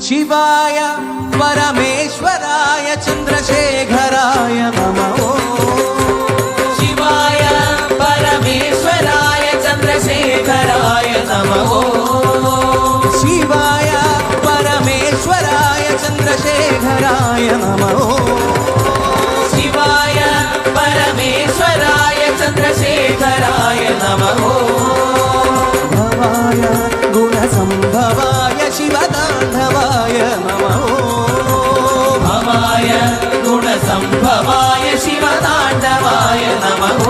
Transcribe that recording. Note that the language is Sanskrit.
शिवाय परमेश्वराय चन्द्रशेखराय नमः। शिवाय परमेश्वराय चन्द्रशेखराय नमः। शिवाय परमेश्वराय चन्द्रशेखराय नमः। शिवाय परमेश्वराय चन्द्रशेखराय नमः। भवाय गुणसम्भवाय शिवताण्डवाय नमः। भवाय गुणसम्भवाय शिवताण्डवाय नमः।